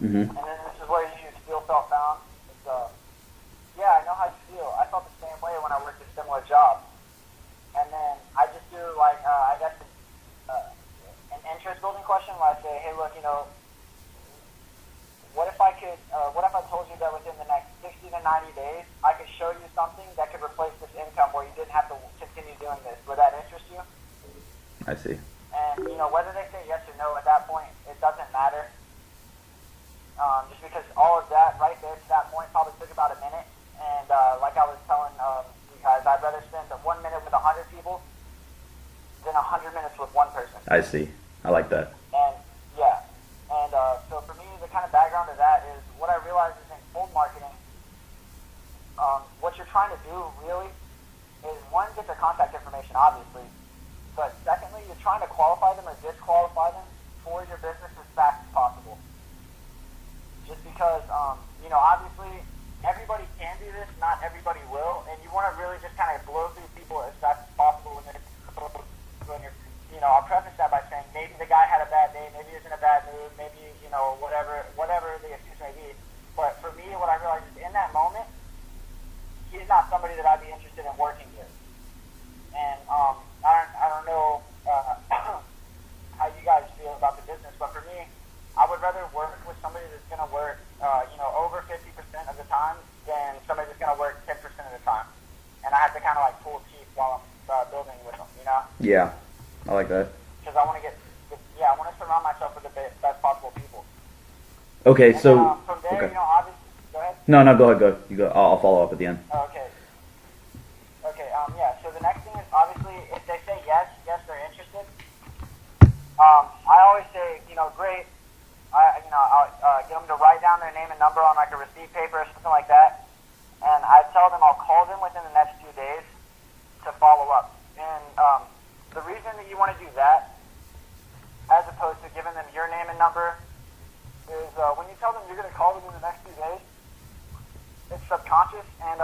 And then this is where you still felt bound. It's, yeah, I know how you feel. I felt the same way when I worked a similar job. And then I just do like, I guess, an interest building question where I say, hey, look, you know, what if I told you that within the next 60 to 90 days, I could show you something that could replace this income where you didn't have to continue doing this? Would that interest you? I see. And, you know, whether they say yes or no at that point, it doesn't matter. Just because all of that right there to that point probably took about a minute. And like I was telling you guys, I'd rather spend 1 minute with 100 people than 100 minutes with one person. I see. I like that. And yeah, and so for me, the kind of background of that is what I realized is in cold marketing, what you're trying to do really is one, get their contact information, obviously, but secondly, you're trying to qualify them or disqualify them for your business as fast as possible. Just because, you know, obviously everybody can do this, not everybody will, and you want to really just kind of blow through people as fast as possible when you're, you know, I'll preface that by saying maybe the guy had a bad day, maybe he's in a bad mood, maybe, you know, whatever the excuse may be. But for me, what I realized is in that moment, he's not somebody that I'd be interested in working with. And I don't know how you guys feel about the business, but for me, I would rather work with somebody that's going to work, you know, over 50% of the time than somebody that's going to work 10% of the time. And I have to kind of like pull teeth while I'm building with them, you know? Yeah, I like that. Because I want to I want to surround myself with the best possible people. Okay, And so then, from there, okay. you know, obviously, go ahead. No, go ahead. You go. I'll follow up at the end. Okay. Yeah. So the next thing is obviously if they say yes, they're interested. I always say, you know, great. I'll get them to write down their name and number on like a receipt paper or something like that, and I tell them I'll call them within the next few days to follow up. And the reason that you want to do that, as opposed to giving them your name and number, is when you tell them you're going to call them in the next few days, it's subconscious, and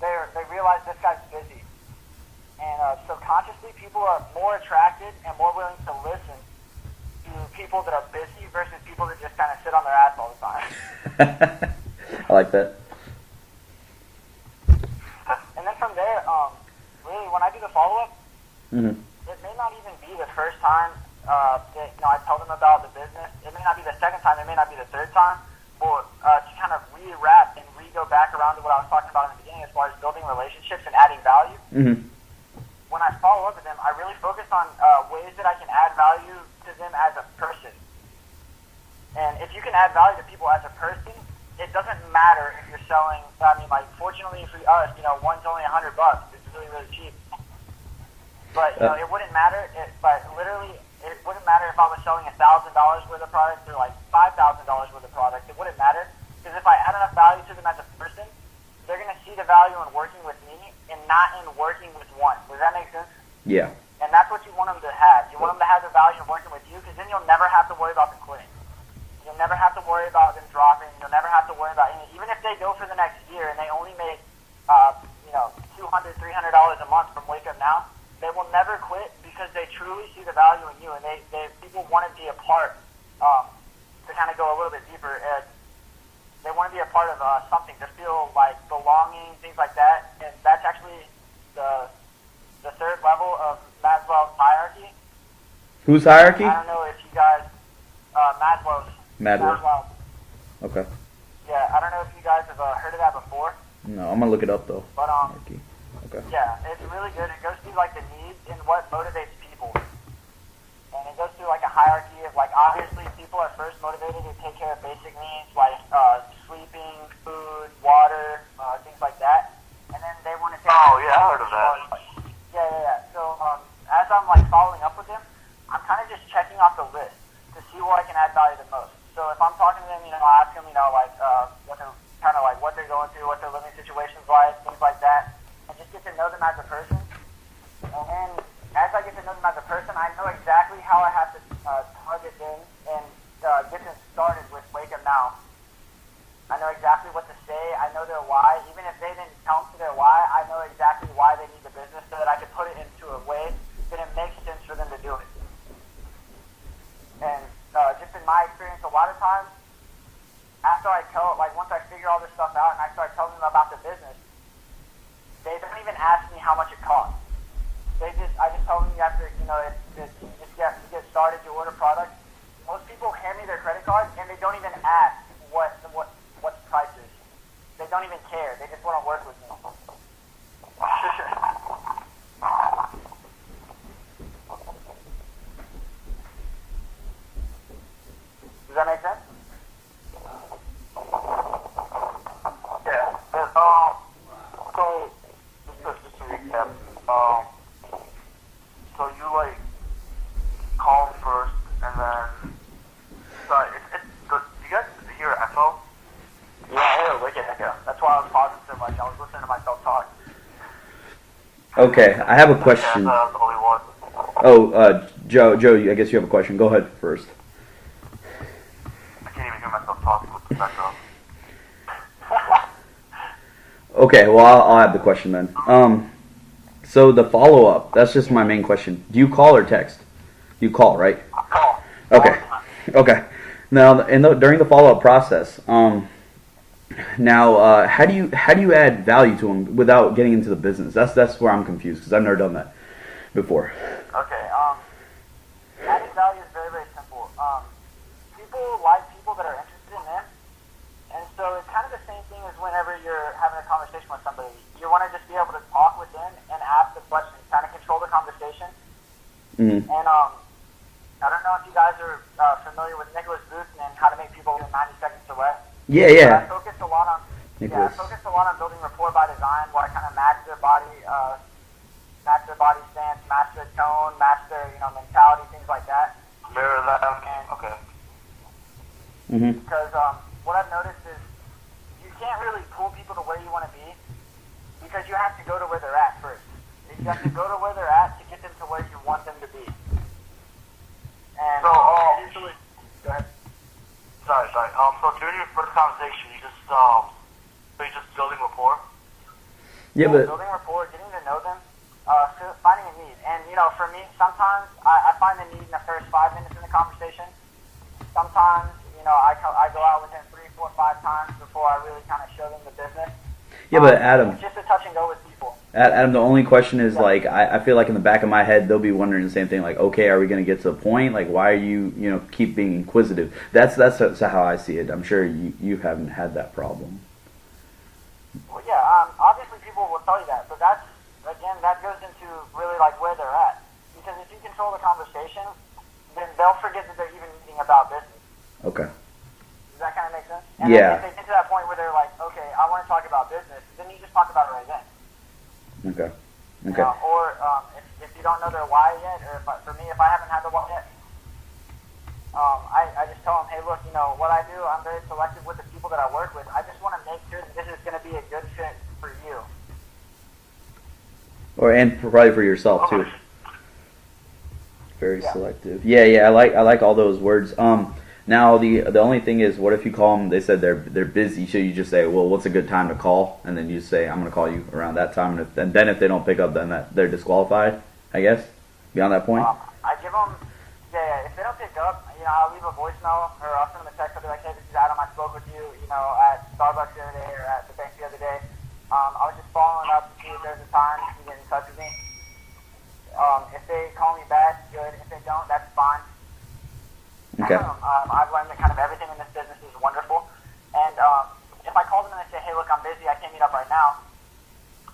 they realize this guy's busy. And subconsciously, people are more attracted and more willing to listen to people that are busy versus people that just kind of sit on their ass all the time. I like that. And then from there, really, when I do the follow-up, Mm-hmm. it may not even be the first time that, you know, I tell them about the business. It may not be the second time. It may not be the third time. Or to kind of re-wrap and re-go back around to what I was talking about in the beginning as far as building relationships and adding value. Mm-hmm. When I follow up with them, I really focus on ways that I can add value to them as a person. And if you can add value to people as a person, it doesn't matter if you're selling. I mean, like, fortunately for us, you know, one's only $100. It's really, really cheap. But you know, it wouldn't matter. But literally, it wouldn't matter if I was selling $1,000 worth of product or like $5,000 worth of product. It wouldn't matter because if I add enough value to them as a person, they're gonna see the value in working with me and not in working with one. Does that make sense? Yeah. And that's what you want them to have. You want them to have the value of working with you, because then you'll never have to worry about them quitting. You'll never have to worry about them dropping. You'll never have to worry about anything. Even if they go for the next year and they only make, you know, $200, $300 a month from Wake Up Now, they will never quit because they truly see the value in you, and people want to be a part. To kind of go a little bit deeper, they want to be a part of something, to feel like belonging, things like that, and that's actually the third level of Maslow's hierarchy. Whose hierarchy? I don't know if you guys, Maslow's. Maslow. Okay. Yeah, I don't know if you guys have heard of that before. No, I'm gonna look it up though. But Hierarchy. Okay. yeah, it's really good. It goes through like the needs and what motivates people, and it goes through like a hierarchy of like obviously people are first motivated to take care of basic needs like sleeping, food, water, things like that, and then they want to take. Oh yeah, I heard of that. Yeah. So as I'm like following up with them, I'm kind of just checking off the list to see where I can add value the most. So if I'm talking to them, you know, I ask them, you know, like what they're kind of like what they're going through, what their living situation's like, things like that, and just get to know them as a person. And then as I get to know them as a person, I know exactly how I have to target them and get them started with Wake Up Now. I know exactly what to say. I know their why. Even if they didn't tell me their why, I know exactly why they need the business so that I can put it into a way that it makes sense for them to do it. And just in my experience, a lot of times, after I once I figure all this stuff out and I start telling them about the business, they don't even ask me how much it costs. I just tell them you have to, you get started, you order products. Most people hand me their credit card and they don't even ask what the price is. They don't even care. They just want to work with me. Does that make sense? Yeah. So just to recap, so you like call them first, and then sorry, do you guys hear echo? Yeah, I hear a wicked echo. That's why I was pausing so much. I was listening to myself talk. Okay, I have a question. Yeah, that's the only one. Oh, Joe, I guess you have a question. Go ahead first. I can't even hear myself talking with the background. Okay, well, I'll have the question then. So the follow-up, that's just my main question. Do you call or text? You call, right? Call. Okay. Okay. Now, during the follow-up process, now how do you add value to them without getting into the business? That's where I'm confused because I've never done that before. Okay. Adding value is very, very simple. People like people that are interested in them, and so it's kind of the same thing as whenever you're having a conversation with somebody. You want to just be able to talk with them and ask the questions, kind of control the conversation. Mm-hmm. And I don't know if you guys are familiar with Nicholas Booth and how to make people do 90 seconds or less. Yeah. I focused a lot on Nicholas. building rapport by design, where I kind of match their body stance, match their tone, match their mentality, things like that. Mirror that. Okay. Mm-hmm. Because what I've noticed is you can't really pull people to where you want to be because you have to go to where they're at first. You have to go to where they're at to get them to where you want them to be. And So, usually, go ahead. Sorry. So during your first conversation, you just building rapport. Yeah, but Building rapport, getting to know them, finding a need. And for me, sometimes I find the need in the first 5 minutes in the conversation. Sometimes, I go out within 3, 4, 5 times before I really kind of show them the business. yeah, but Adam. It's just a touch and go with people. Adam, the only question is, like, I feel like in the back of my head, they'll be wondering the same thing, like, okay, are we going to get to a point? Like, why are you, keep being inquisitive? That's how I see it. I'm sure you haven't had that problem. Well, yeah, obviously people will tell you that, but that goes into really, like, where they're at. Because if you control the conversation, then they'll forget that they're even meeting about business. Okay. Does that kind of make sense? And Yeah. then if they get to that point where they're like, okay, I want to talk about business, then you just talk about it right then. Okay. Or if you don't know their why yet, or for me, if I haven't had the why yet, I just tell them, hey, look, what I do, I'm very selective with the people that I work with. I just want to make sure that this is going to be a good fit for you. And probably for yourself too. Very Yeah. selective. Yeah. I like all those words. Now the only thing is, what if you call them? They said they're busy. So you just say, well, what's a good time to call? And then you say, I'm going to call you around that time. And then if they don't pick up, then they're disqualified. I guess. Beyond that point. I give them, if they don't pick up, I'll leave a voicemail or I'll send them a text. I'll be like, hey, this is Adam. I spoke with you, at Starbucks the other day or at the bank the other day. I was just following up to see if there's a time you can get in touch with me. If they call me back, good. If they don't, that's fine. Okay. I've learned that kind of everything in this business is wonderful. And if I call them and they say, hey, look, I'm busy, I can't meet up right now,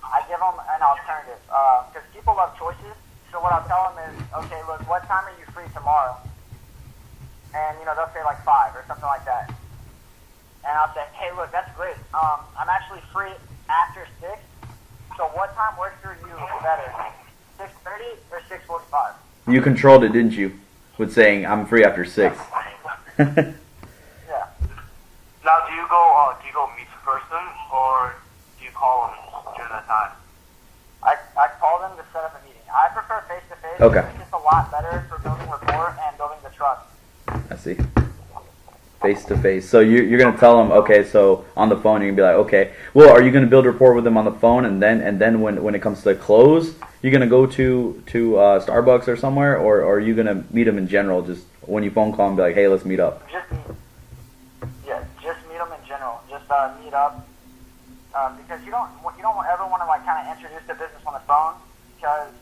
I give them an alternative. Because people love choices. So what I'll tell them is, okay, look, what time are you free tomorrow? And, they'll say like 5 or something like that. And I'll say, hey, look, that's great. I'm actually free after 6. So what time works for you better? 6:30 or 6:45? You controlled it, didn't you? With saying I'm free after 6. Yeah. Now, do you go meet the person, or do you call them during that time? I call them to set up a meeting. I prefer face-to-face. Okay. It's just a lot better for building rapport and building the trust. I see. Face to face. So you're gonna tell them, okay, so on the phone you're gonna be like, okay, well, are you gonna build rapport with them on the phone, and then when it comes to close, you're gonna go to Starbucks or somewhere, or are you gonna meet them in general, just when you phone call and be like, hey, let's meet up? Just meet them just meet up because you don't ever want to like kind of introduce the business on the phone because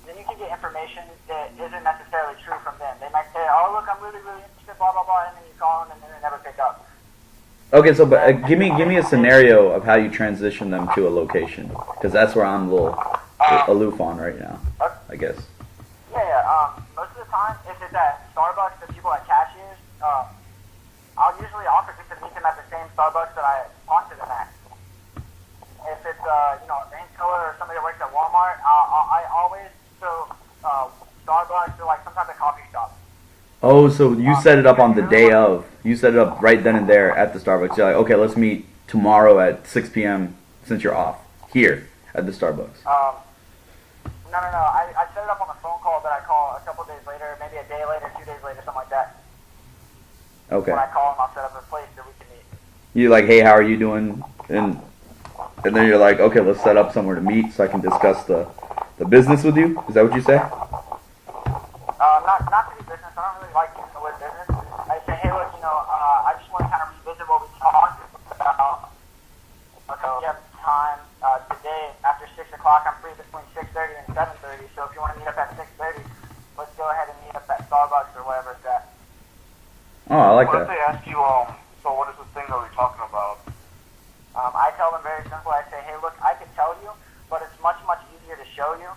then you can get information that isn't necessarily true from them. They might say, "Oh, look, I'm really interested," blah blah blah, and then you call them and then they never pick up. Okay, so but give me a scenario of how you transition them to a location, because that's where I'm a little aloof on right now, I guess. Yeah. Most of the time, if it's at Starbucks, the people at cashiers, I'll usually offer just to meet them at the same Starbucks that I talked to them at. If it's a paint color or somebody that works at Walmart, I always Starbucks or like some type of coffee shop. Oh, so you set it up on the day of. You set it up right then and there at the Starbucks. You're like, okay, let's meet tomorrow at 6 p.m. since you're off here at the Starbucks. No. I set it up on a phone call that I call a couple days later, maybe a day later, 2 days later, something like that. Okay. When I call them, I'll set up a place that we can meet. You're like, hey, how are you doing? And then you're like, okay, let's set up somewhere to meet so I can discuss the business with you. Is that what you say? Not to do business. I don't really like using the word business. I say, hey, look, I just want to kind of revisit what we talked about. Okay, you have time today after 6 o'clock. I'm free between 6:30 and 7:30. So if you want to meet up at 6:30, let's go ahead and meet up at Starbucks or whatever it's at. Oh, I like What if that. they ask you, so what is the thing that we're talking about? I tell them very simple. I say, hey, look, I can tell you, but it's much easier to show you.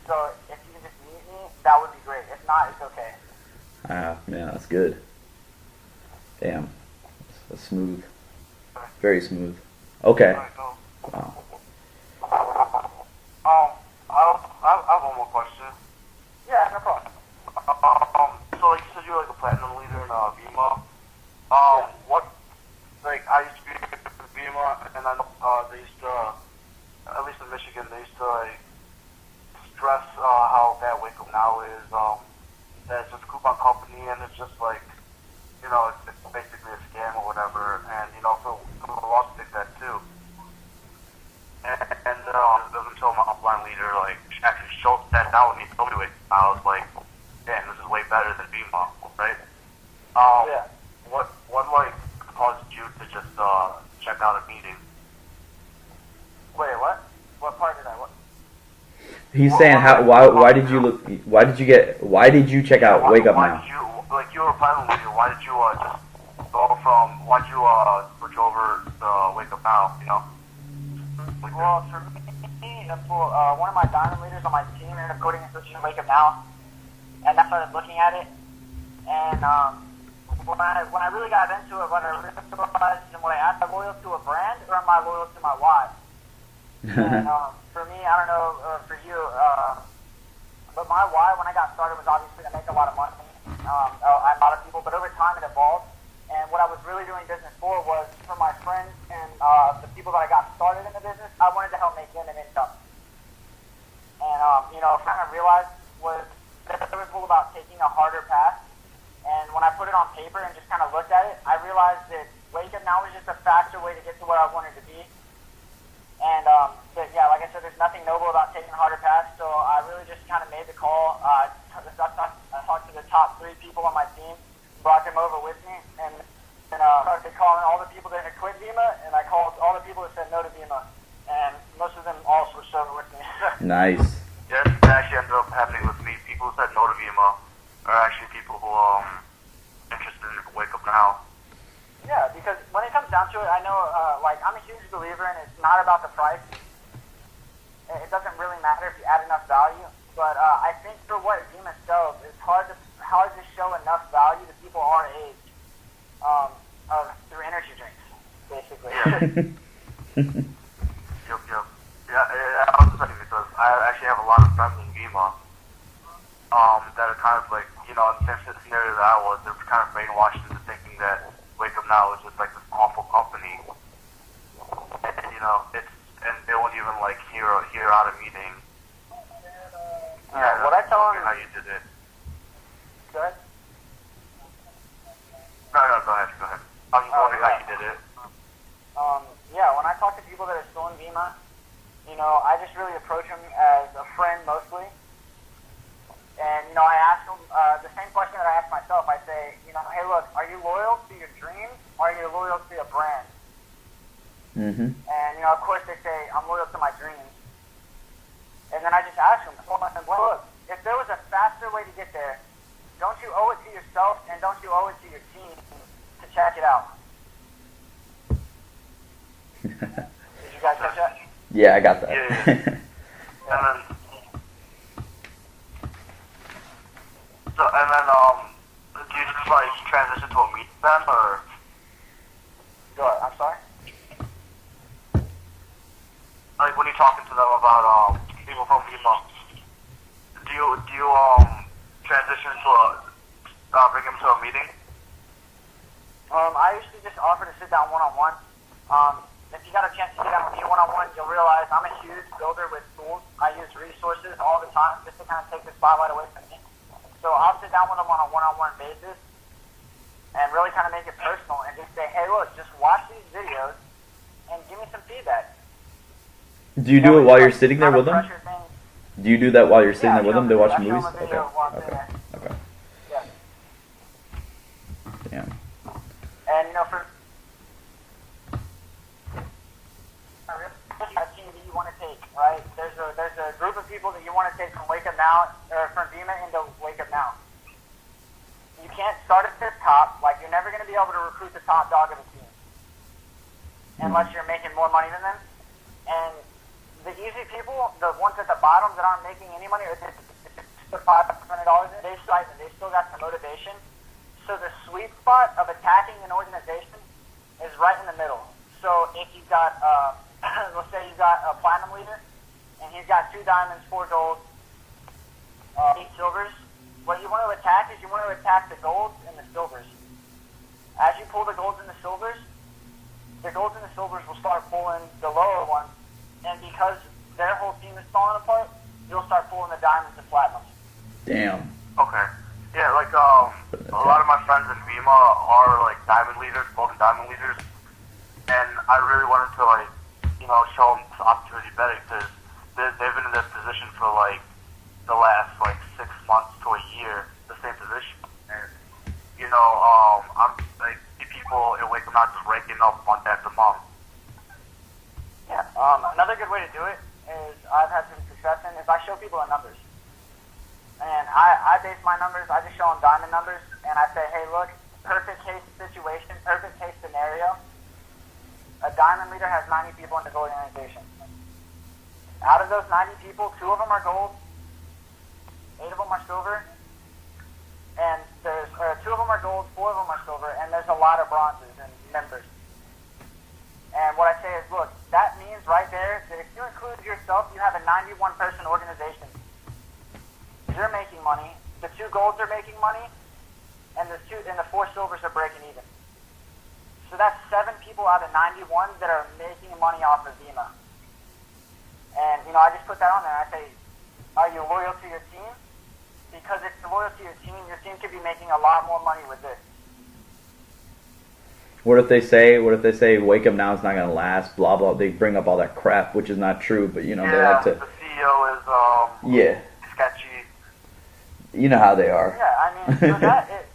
So if you can just meet me, that would be great. If not, it's okay. Ah, man, that's good. Damn. That's smooth. Very smooth. Okay. Alright, so, Wow. I have one more question. Yeah, no problem. So like you said, you're like a platinum leader in Vima. Yeah. What, like I used to be in Vima, and I know they used to, at least in Michigan, they used to like stress how bad Wake Up Now is. That it's just a coupon company, and it's just like, it's basically a scam or whatever. And so the law stick that too. And it wasn't until my upline leader like actually sat down with me, told me, I was like, damn, this is way better than Vima, right? Yeah. What like caused you to just check out a meeting? Wait, what? What part did I? What? He's saying why did you check out Wake Up Why Now? did you, like you were a platinum leader, why did you just go from, why did you switch over to Wake Up Now, Well, for me, one of my diamond leaders on my team ended up coding and switching to Wake Up Now, and I started looking at it, and when I really got into it, what I realized and what I asked, am I loyal to a brand or am I loyal to my why? And for me, I don't know for you, but my why when I got started was obviously to make a lot of money. A lot of people, but over time it evolved. And what I was really doing business for was for my friends and the people that I got started in the business. I wanted to help make them an income. And kind of realized was that it was all about taking a harder path. And when I put it on paper and just kind of looked at it, I realized that Wake Up Now was just a faster way to get to where I wanted to be. And but yeah, like I said, there's nothing noble about taking a harder path. So I really just kind of made the call. I talked to the top 3 people on my team, brought them over with me, and started calling all the people that had quit Vima, and I called all the people that said no to Vima, and most of them all switched over with me. Nice. Yes, that actually ended up happening with me. People who said no to Vima are actually people who interested in Wake Up Now. Yeah, because when it comes down to it, I know, I'm a huge believer in it's not about the price. It doesn't really matter if you add enough value, but I think for what Vima sells, it's hard to show enough value to people our age through energy drinks, basically. Yep. Yeah, I was thinking because I actually have a lot of friends in Vima that are kind of like, in the same scenario that I was. They're kind of brainwashed into thinking that Wake Up Now is just like this awful company. And, and they won't even like hear out a meeting. What I tell them how you did it. Go ahead. No, go ahead. I was just wondering how you did it. Yeah, when I talk to people that are still in Vima, I just really approach them as a friend mostly. And, I ask them the same question that I ask myself. I say, hey, look, are you loyal to your dreams or are you loyal to a brand? Mm-hmm. And, you know, of course they say, I'm loyal to my dreams. And then I just ask them, well, look, if there was a faster way to get there, don't you owe it to yourself and don't you owe it to your team to check it out? Did you guys catch that? Yeah, I got that. Yeah. And then, do you just like transition to a meet then, or? I'm sorry? Like when you're talking to them about people from FEMA, do you transition to bring them to a meeting? I usually just offer to sit down one-on-one. If you got a chance to sit down with me one-on-one, you'll realize I'm a huge builder with tools. I use resources all the time just to kind of take the spotlight away from me. So I'll sit down with them on a one-on-one basis and really kind of make it personal and just say, hey, look, just watch these videos and give me some feedback. Do you do it while you're sitting there with them? Pressure thing. Do you do that while you're sitting Yeah, there with them? They watch I show movies? them a video while I'm sitting there. Okay. Yeah. Damn. And, you know, for a team that you want to take, right? There's a group of people that you want to take from Wake Up Now, or from Vima into Wake Up Now. You can't start at the top. Like, you're never going to be able to recruit the top dog of the team unless you're making more money than them. And the easy people, the ones at the bottom that aren't making any money, or the $500, they still got some motivation. So the sweet spot of attacking an organization is right in the middle. So if you've got, let's say you've got a platinum leader, and he's got 2 diamonds, 4 golds, 8 silvers, what you want to attack is you want to attack the golds and the silvers. As you pull the golds and the silvers will start pulling the lower ones, and because their whole team is falling apart, you'll start pulling the diamonds and platinums. Damn. Okay. Yeah, like a lot of my friends in FEMA are like diamond leaders, golden diamond leaders, and I really wanted to like, you know, show them this opportunity better because they've been in this position for like the last like 6 months to a year, the same position, and you know, I'm like the people in Wake Up Now just ranking up month after month. Yeah. Another good way to do it is I've had some success in is I show people the numbers. And I base my numbers, I just show them diamond numbers, and I say, hey, look, perfect case situation, perfect case scenario. A diamond leader has 90 people in his organization. Out of those 90 people, 2 of them are gold, 8 of them are silver, and 2 of them are gold, 4 of them are silver, and there's a lot of bronzes and members. And what I say is, look, that means right there that if you include yourself, you have a 91-person organization. You're making money, the 2 golds are making money, and the 4 silvers are breaking even. So that's 7 people out of 91 that are making money off of Vima. And, you know, I just put that on there. I say, are you loyal to your team? Because if you're loyal to your team could be making a lot more money with this. What if they say Wake Up Now is not gonna last, blah blah, they bring up all that crap, which is not true, but you know, they like to. The CEO is Yeah. sketchy. You know how they are. Yeah, I mean, so that is.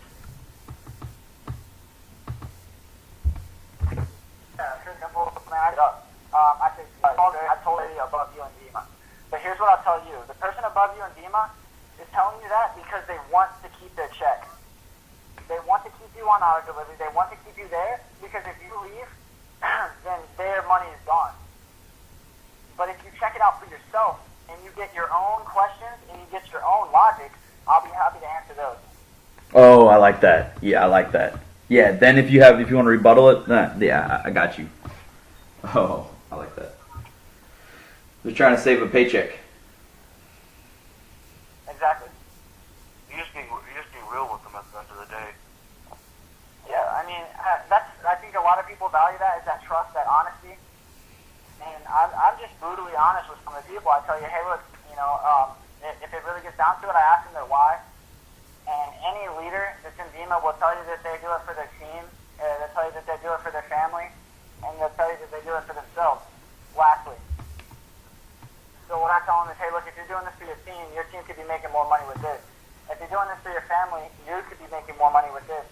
Yeah, for example, I say, I told you above you in Vima. But here's what I'll tell you. The person above you in Vima is telling you that because they want to keep their check. They want to keep you on auto delivery. They want to keep you there because if you leave, then their money is gone. But if you check it out for yourself and you get your own questions and you get your own logic, I'll be happy to answer those. Oh, I like that. Yeah, I like that. Yeah, then if you want to rebuttal it, yeah, I got you. Oh, I like that. They're trying to save a paycheck. Exactly. You just be real with them at the end of the day. Yeah, I mean, I think a lot of people value that, is that trust, that honesty. And I'm just brutally honest with some of the people. I tell you, hey, look, you know, if it really gets down to it, I ask them their why. And any leader that's in Vima will tell you that they do it for their team, they'll tell you that they do it for their family, and they'll tell you that they do it for themselves, lastly. So what I tell them is, hey, look, if you're doing this for your team could be making more money with this. If you're doing this for your family, you could be making more money with this.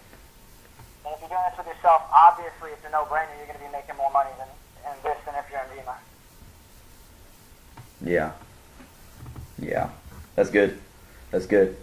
And if you're doing this with yourself, obviously it's a no-brainer. You're going to be making more money than in this than if you're in Lima. Yeah. Yeah. That's good. That's good.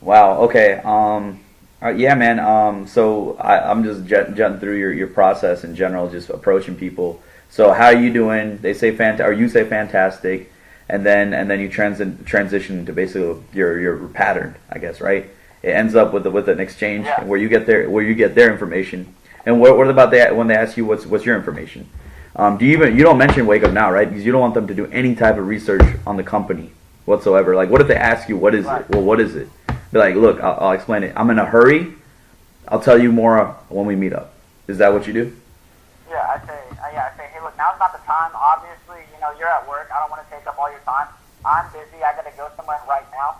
Wow. Okay. Yeah, man. So I'm just jutting through your process in general, just approaching people. So how are you doing? They say or you say fantastic, and then you transition to basically your pattern, I guess, right? It ends up with an exchange Yeah. where you get their information. And what about when they ask you what's your information? You don't mention Wake Up Now, right? Because you don't want them to do any type of research on the company whatsoever. Like, what if they ask you what is Right. it? Well, what is it? Be like, look, I'll explain it. I'm in a hurry. I'll tell you more when we meet up. Is that what you do? Yeah, I say, hey, look, now's not the time. Obviously, you're at work. I don't want to take up all your time. I'm busy. I got to go somewhere right now.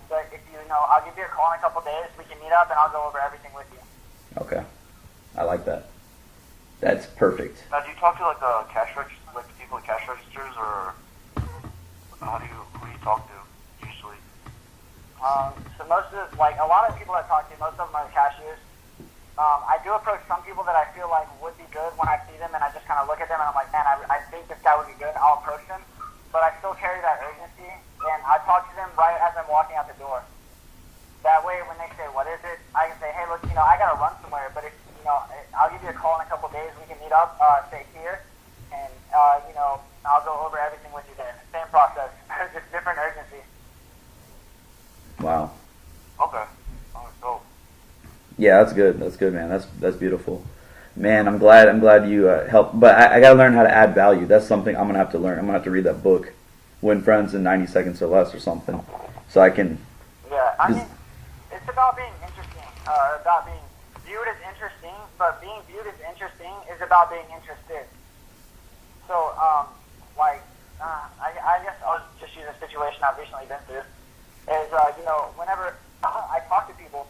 But if I'll give you a call in a couple days. We can meet up, and I'll go over everything with you. Okay, I like that. That's perfect. Now, do you talk to like cash registers, like people at cash registers, or who do you talk to usually? So most of a lot of people I talk to, most of them are cashiers. I do approach some people that I feel like would be good when I see them, and I just kind of look at them and I'm like, man, I think this guy would be good. I'll approach them, but I still carry that urgency, and I talk to them right as I'm walking out the door. That way, when they say, what is it, I can say, hey, look, I got to run somewhere, but if, I'll give you a call in a couple days. We can meet up, stay here, and, I'll go over everything with you there. Same process, just different urgency. Wow. Okay. So Yeah, that's good. That's good, man. That's beautiful. Man, I'm glad you helped. But I gotta learn how to add value. That's something I'm gonna have to learn. I'm gonna have to read that book, Win Friends in 90 Seconds or Less, or something, so I can. Yeah, I mean, it's about being interesting, about being viewed as interesting, but being viewed as interesting is about being interested. So, I guess I'll just use a situation I've recently been through. Is, whenever I talk to people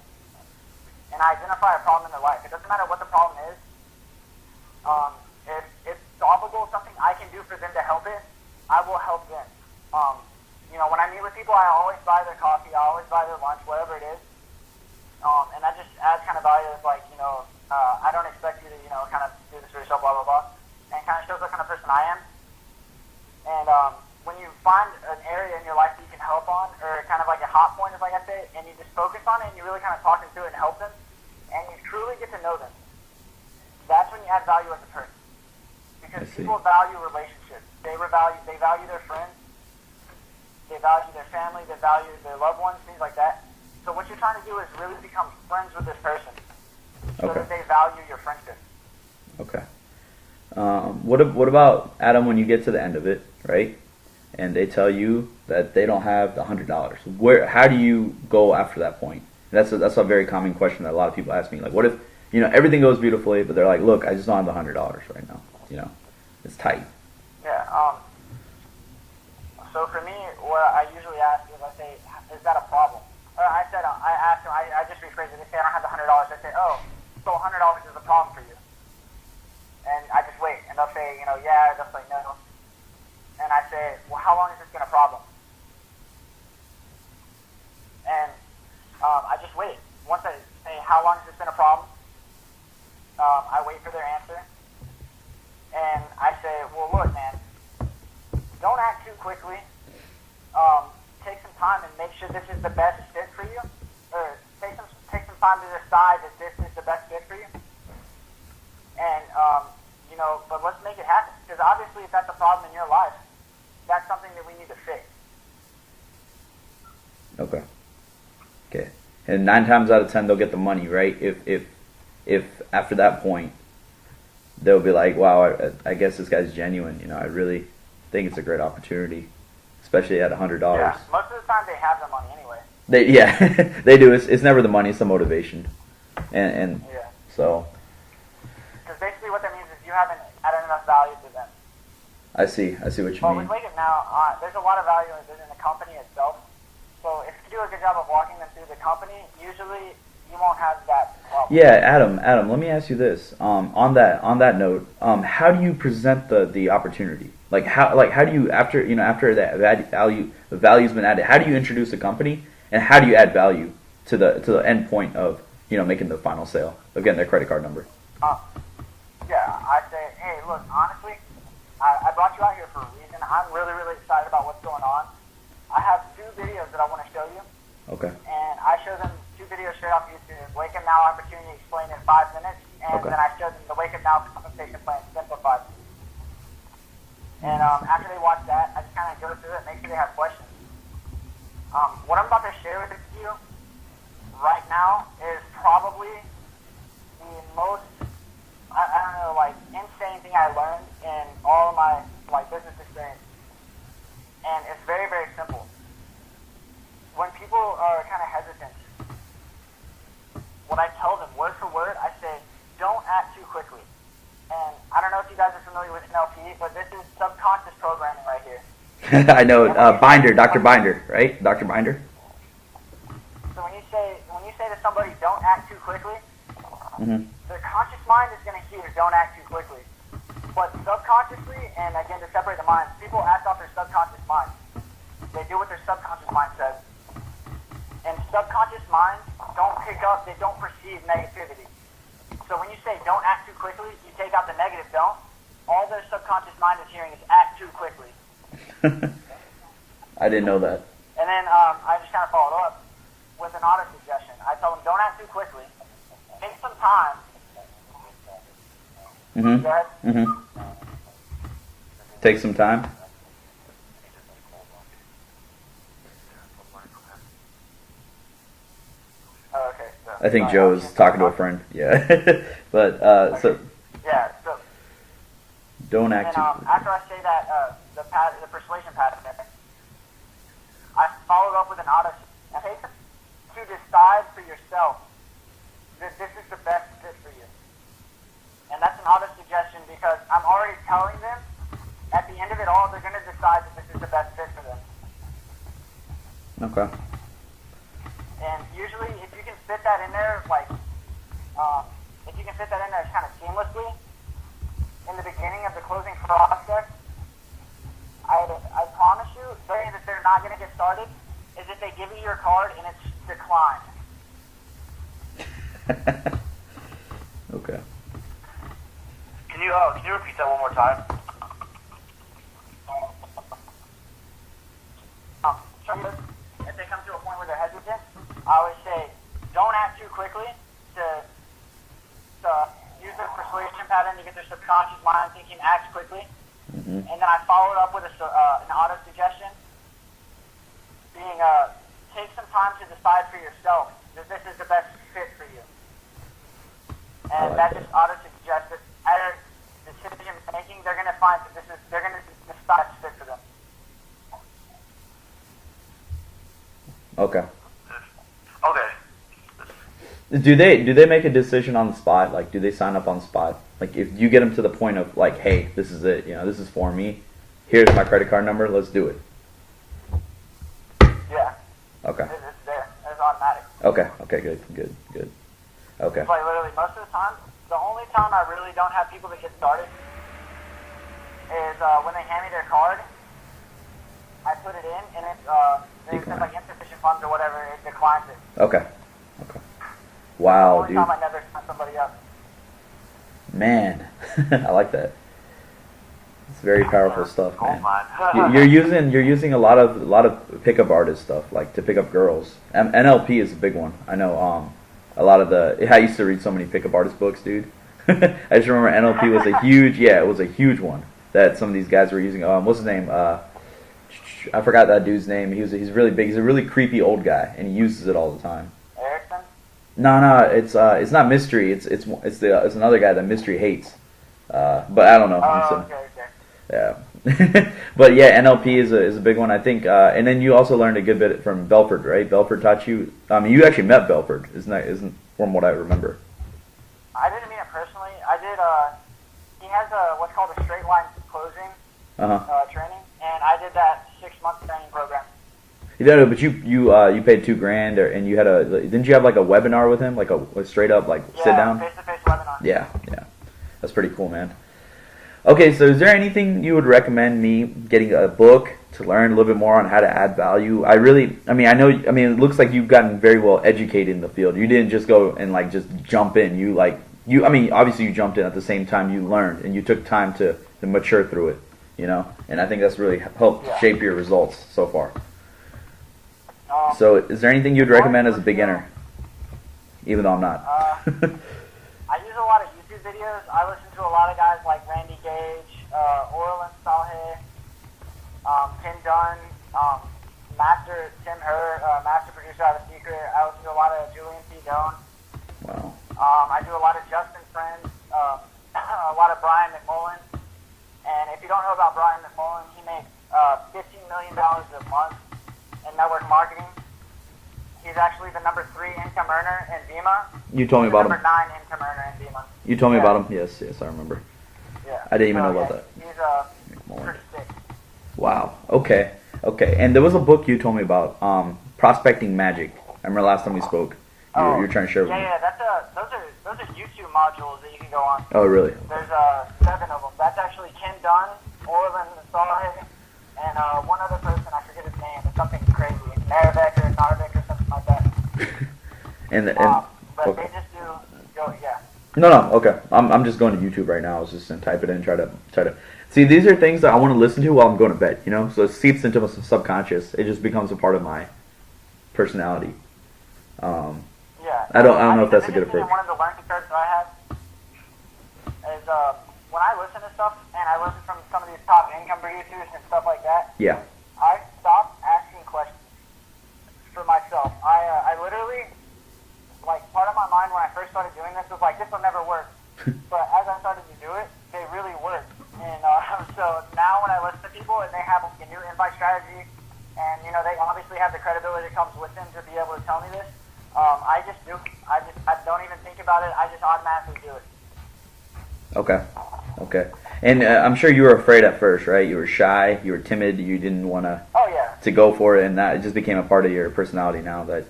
and I identify a problem in their life, it doesn't matter what the problem is. If it's solvable, something I can do for them to help it, I will help them. When I meet with people, I always buy their coffee, I always buy their lunch, whatever it is. And that just adds kind of value of I don't expect you to, kind of do this for yourself, blah, blah, blah. And kind of shows what kind of person I am. And when you find an area in your life that you can help on, or kind of like a hot point, like I say, and you just focus on it and you really kind of talk them through it and help them, and you truly get to know them, that's when you add value as a person. Because people value relationships. They value their friends. They value their family. They value their loved ones, things like that. So what you're trying to do is really become friends with this person, so that they value your friendship. Okay. What about, Adam, when you get to the end of it, right? And they tell you that they don't have the $100. How do you go after that point? That's a very common question that a lot of people ask me. Like, what if everything goes beautifully, but they're like, look, I just don't have the $100 right now. It's tight. Yeah. So for me, what I usually ask is, I say, is that a problem? Or I ask them, I just rephrase it. They say I don't have the $100. I say, oh, so $100 is a problem for you. And I just wait, and they'll say, yeah, they'll say no. And I say, well, how long has this been a problem? And I just wait. Once I say, how long has this been a problem? I wait for their answer. And I say, well, look, man, don't act too quickly. Take some time and make sure this is the best fit for you. Or take some time to decide that this is the best fit for you. And, but let's make it happen. Because obviously if that's a problem in your life, that's something that we need to fix. Okay. And 9 times out of 10 they'll get the money, right? If after that point they'll be like, wow, I guess this guy's genuine. I really think it's a great opportunity, especially at $100. Yeah. Most of the time they have the money anyway. They do. It's never the money; it's the motivation, and yeah. So. Because basically what that means is you haven't added enough value to them. I see what you Well, mean. with Wake Up Now, there's a lot of value in the company itself. So if you do a good job of walking them through the company, usually you won't have that problem. Yeah, Adam, let me ask you this. On that note, how do you present the opportunity? How do you after that the value's been added? How do you introduce the company, and how do you add value to the end point of making the final sale of getting their credit card number? Yeah, I say, hey, look, honestly, I brought you out here for a reason. I'm really, really excited about what's going on. I have 2 videos that I want to show you. Okay. And I show them 2 videos straight off YouTube. Wake Up Now Opportunity Explained in 5 minutes. And Okay. then I show them the Wake Up Now Compensation Plan Simplified. And after they watch that, I just kind of go through it, make sure they have questions. What I'm about to share with you right now is probably the most, I don't know, like, insane thing I learned in all of my, like, business experience. And it's very, very simple. When people are kind of hesitant, what I tell them, word for word, I say, don't act too quickly. And I don't know if you guys are familiar with NLP, but this is subconscious programming right here. I know. Binder, Dr. Binder, right? Dr. Binder. So when you say to somebody, don't act too quickly, Mm-hmm. the conscious mind is going to hear, don't act too quickly. But subconsciously, and again, to separate the minds, people act off their subconscious mind. They do what their subconscious mind says. And subconscious minds don't pick up, they don't perceive negativity. So when you say don't act too quickly, you take out the negative don't. All their subconscious mind is hearing is act too quickly. I didn't know that. And then I just kind of followed up with an auto suggestion. I tell them don't act too quickly. Take some time. Mm-hmm. Go ahead. Mm-hmm. Take some time. Oh, okay. So, I think Joe's talking to a friend. Yeah. But so Yeah. So don't and act too. after I say that the persuasion pattern, I followed up with an auto. Take to decide for yourself that this is the best fit for you. And that's an auto suggestion because I'm already telling them at the end of it all, they're going to decide that this is the best fit for them. Okay. And usually, if you can fit that in there, like, if you can fit that in there kind of seamlessly in the beginning of the closing process, I promise you, the way that they're not going to get started is if they give you your card and it's declined. Okay. Can you repeat that one more time? If they come to a point where they're hesitant, I always say, don't act too quickly to use the persuasion pattern to get their subconscious mind thinking acts quickly. Mm-hmm. And then I followed up with an auto suggestion, being take some time to decide for yourself that this is the best fit for you. And like that that. just auto suggests that either decision making, they're going to find that they're going to decide to fit for them. Okay. Okay. Do they make a decision on the spot? Like, do they sign up on the spot? Like, if you get them to the point of like, hey, this is it. You know, this is for me. Here's my credit card number. Let's do it. Yeah. Okay. It's there. It's automatic. Okay. Okay. Good. Okay. It's like literally most of the time, the only time I really don't have people that get started is when they hand me their card. I put it in and it's like insufficient funds or whatever. It declines it. Okay. The Wow, only dude. time I never sign somebody up. Man, I like that. It's very powerful stuff, Gold man. mine. You're using a lot of pickup artist stuff, like to pick up girls. NLP is a big one. I know. A lot of I used to read so many pickup artist books, dude. I just remember NLP was a huge, it was a huge one that some of these guys were using. What's his name? I forgot that dude's name. He's really big. He's a really creepy old guy, and he uses it all the time. Erickson? No, it's not Mystery. It's another guy that Mystery hates. But I don't know. Oh, okay. Yeah. But yeah, NLP is a big one, I think. And then you also learned a good bit from Belford, right? Belford taught you. I mean, you actually met Belford, isn't from what I remember. I didn't meet him personally. I did. He has what's called a straight line closing training, and I did that 6-month training program. Yeah, but you paid $2,000, and you had didn't you have like a webinar with him, like a straight up sit down? Face-to-face webinar. Yeah, that's pretty cool, man. Okay, so is there anything you would recommend me getting a book to learn a little bit more on how to add value? I mean, it looks like you've gotten very well educated in the field. You didn't just go and just jump in. You I mean, obviously you jumped in at the same time you learned, and you took time to mature through it, you know. And I think that's really helped Yeah. shape your results so far. Um, So, is there anything you'd recommend as a beginner? Even though I'm not. I use a lot of YouTube videos. I listen to a lot of guys like Randy Gage, Orlin Salhe, Tim Dunn, Master Tim Herr, Master Producer out of Secret. I listen to a lot of Julian P. Doan. Wow. I do a lot of Justin Friends, a lot of Brian McMullen. And if you don't know about Brian McMullen, he makes $15 million a month in network marketing. He's actually the number 3 income earner in Vima. You told me about number him. 9 income earner in Vima. You told me Yeah. about him. Yes, I remember. Yeah. I didn't even So, know about yeah, that. He's McMullen. pretty sick. Wow. Okay. And there was a book you told me about, Prospecting Magic. I remember last time we spoke. You were trying to share with me. Yeah, those are YouTube modules that you can go on. Oh, really? There's 7 of them. That's actually Ken Dunn, Orlin Salhe, and one other person, I forget his name. It's something crazy. Narvik or something like that. But okay. they just do, yeah. No, okay. I'm just going to YouTube right now. I was just gonna type it in, try to. See, these are things that I want to listen to while I'm going to bed. You know, so it seeps into my subconscious. It just becomes a part of my personality. Yeah. I don't know if that's a good approach. One of the learning curves that I had is when I listen to stuff and I listen from some of these top income producers and stuff like that. Yeah. I stopped asking questions for myself. I literally, like, part of my mind when I first started doing this was like, this will never work. But as I started to do it, they really worked. And so now when I listen to people and they have like, a new invite strategy, and you know they obviously have the credibility that comes with them to be able to tell me this, I just do. I don't even think about it. I just automatically do it. Okay. And I'm sure you were afraid at first, right? You were shy, you were timid, you didn't want Oh yeah. to go for it, and that just became a part of your personality now. That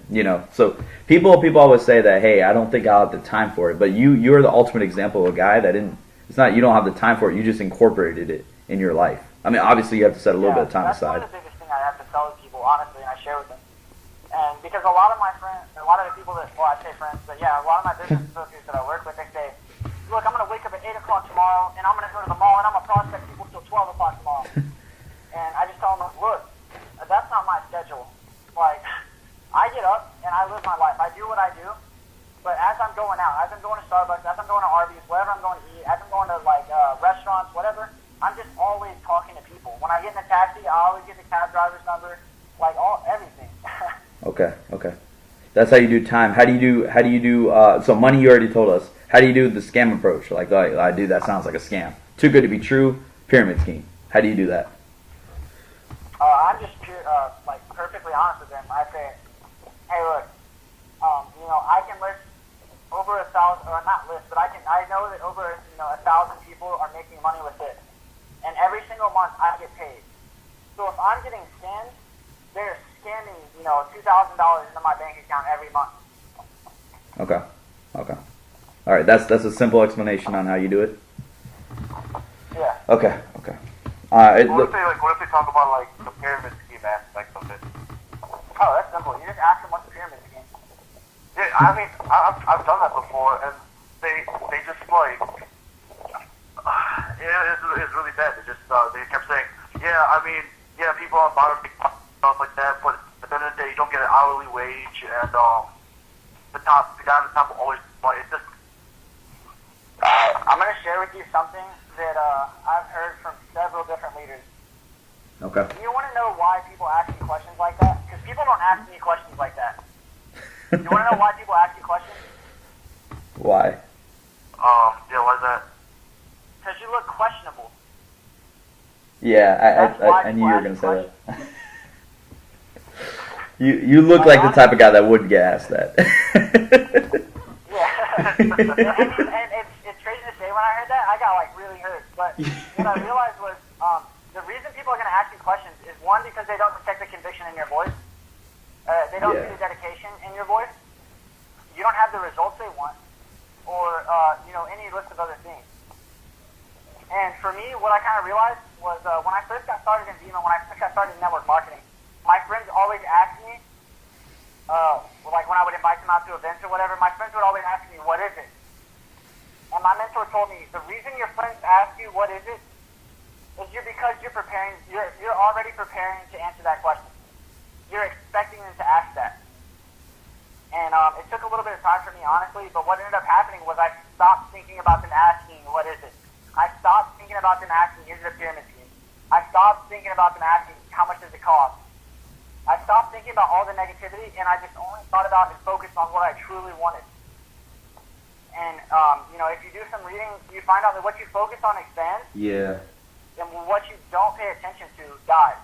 so people always say that, hey, I don't think I'll have the time for it, but you're the ultimate example of a guy that didn't. It's not you don't have the time for it. You just incorporated it in your life. I mean, obviously you have to set a little bit of time that's aside. That's one of the biggest things I have to tell people, honestly, and I share with them. And because a lot of my friends, a lot of the people that, well, I say friends, but yeah, a lot of my business associates that I work with, they say, look, I'm going to wake up at 8 o'clock tomorrow, and I'm going to go to the mall, and I'm going to prospect people till 12 o'clock tomorrow. And I just tell them, look, that's not my schedule. Like, I get up, and I live my life. I do what I do. But as I'm going out, as I'm going to Starbucks, as I'm going to Arby's, wherever I'm going to eat, as I'm going to, like, restaurants, whatever, I'm just always talking to people. When I get in a taxi, I always get the cab driver's number, like, everything. Okay. That's how you do time. How do you do, so money you already told us. How do you do the scam approach? Like, I do, that sounds like a scam. Too good to be true, pyramid scheme. How do you do that? I'm just like perfectly honest with them. I say, hey, look, I can list over 1,000, or not list, but I know that over 1,000 people are making money with this, and every single month I get paid. So if I'm getting scammed, they're scamming $2,000 into my bank account every month. Okay. All right, that's a simple explanation on how you do it. Yeah. Okay. What if they talk about like the pyramid scheme aspect of it? Oh, that's simple. You just ask them what's the pyramid scheme. Yeah, I mean, I've done that before, and they just like, it's really bad. They kept saying, people on bottom stuff like that, but at the end of the day, you don't get an hourly wage, and the guy on the top will always, it's just. I'm gonna share with you something that I've heard from several different leaders. Okay. You want to know why people ask you questions like that? Because people don't ask me questions like that. You want to know why people ask you questions? Why? Why is that? Because you look questionable. Yeah, I knew you were people gonna ask say that. You look like the type of guy that would get asked that. Yeah. and it's crazy to say when I heard that, I got like really hurt. But what I realized was the reason people are going to ask you questions is one, because they don't detect the conviction in your voice. They don't see the dedication in your voice. You don't have the results they want, or any list of other things. And for me, what I kind of realized was when I first got started in Vima, when I first got started in network marketing, my friends always asked me, like when I would invite them out to events or whatever, my friends would always ask me, what is it? my mentor told me the reason your friends ask you what is it is because you're preparing. You're already preparing to answer that question. You're expecting them to ask that. And it took a little bit of time for me, honestly, but what ended up happening was I stopped thinking about them asking, what is it? I stopped thinking about them asking, is it a pyramid scheme? I stopped thinking about them asking, how much does it cost? I stopped thinking about all the negativity, and I just only thought about and focused on what I truly wanted. And, if you do some reading, you find out that what you focus on expands, Yeah. and what you don't pay attention to dies.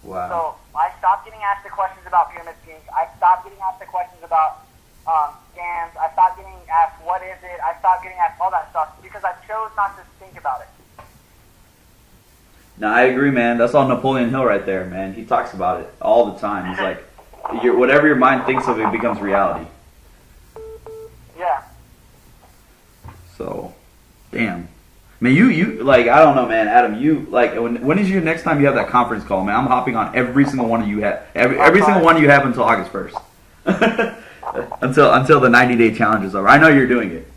Wow. So I stopped getting asked the questions about pyramid schemes. I stopped getting asked the questions about scams. I stopped getting asked, what is it? I stopped getting asked all that stuff because I chose not to think about it. No, I agree, man. That's all Napoleon Hill right there, man. He talks about it all the time. He's like, whatever your mind thinks of, it becomes reality. Yeah. So, damn. Man, you like, I don't know, man, Adam, you, like, when is your next time you have that conference call, man? I'm hopping on every single one of you have, every single one you have until August 1st. until the 90-day challenge is over. I know you're doing it.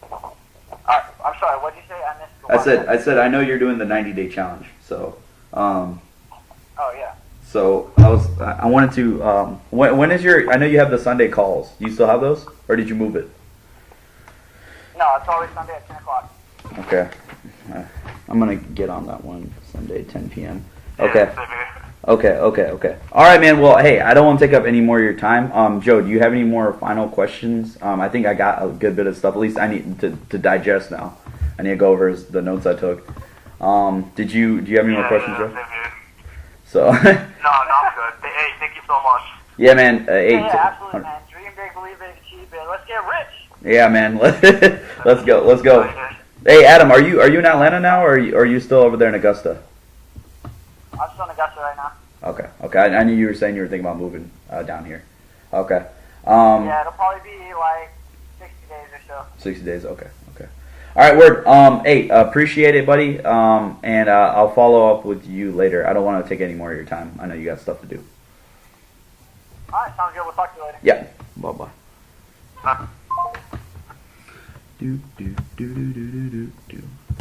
I'm sorry, what did you say? I missed the one. I said, I know you're doing the 90-day challenge. So, Oh, yeah. so I wanted to, when is your, I know you have the Sunday calls. Do you still have those? Or did you move it? No, it's always Sunday at 10 o'clock. Okay. I'm going to get on that one Sunday, 10 p.m. Yeah, Okay. same here. Okay. All right, man. Well, hey, I don't want to take up any more of your time. Joe, do you have any more final questions? I think I got a good bit of stuff. At least I need to digest now. I need to go over the notes I took. Do you have any more questions, Joe? Same here. So, No, I'm good. Hey, thank you so much. yeah, man. Yeah, absolutely, man. Dream big, believe big, achieve big. Let's get rich. Yeah, man. Let's go. Hey, Adam, are you in Atlanta now, or are you still over there in Augusta? I'm still in Augusta right now. Okay. I knew you were saying you were thinking about moving down here. Okay. Yeah, it'll probably be like 60 days or so. 60 days. Okay. All right, word. Hey, appreciate it, buddy. And I'll follow up with you later. I don't want to take any more of your time. I know you got stuff to do. All right, sounds good. We'll talk to you later. Yeah. Bye. Do.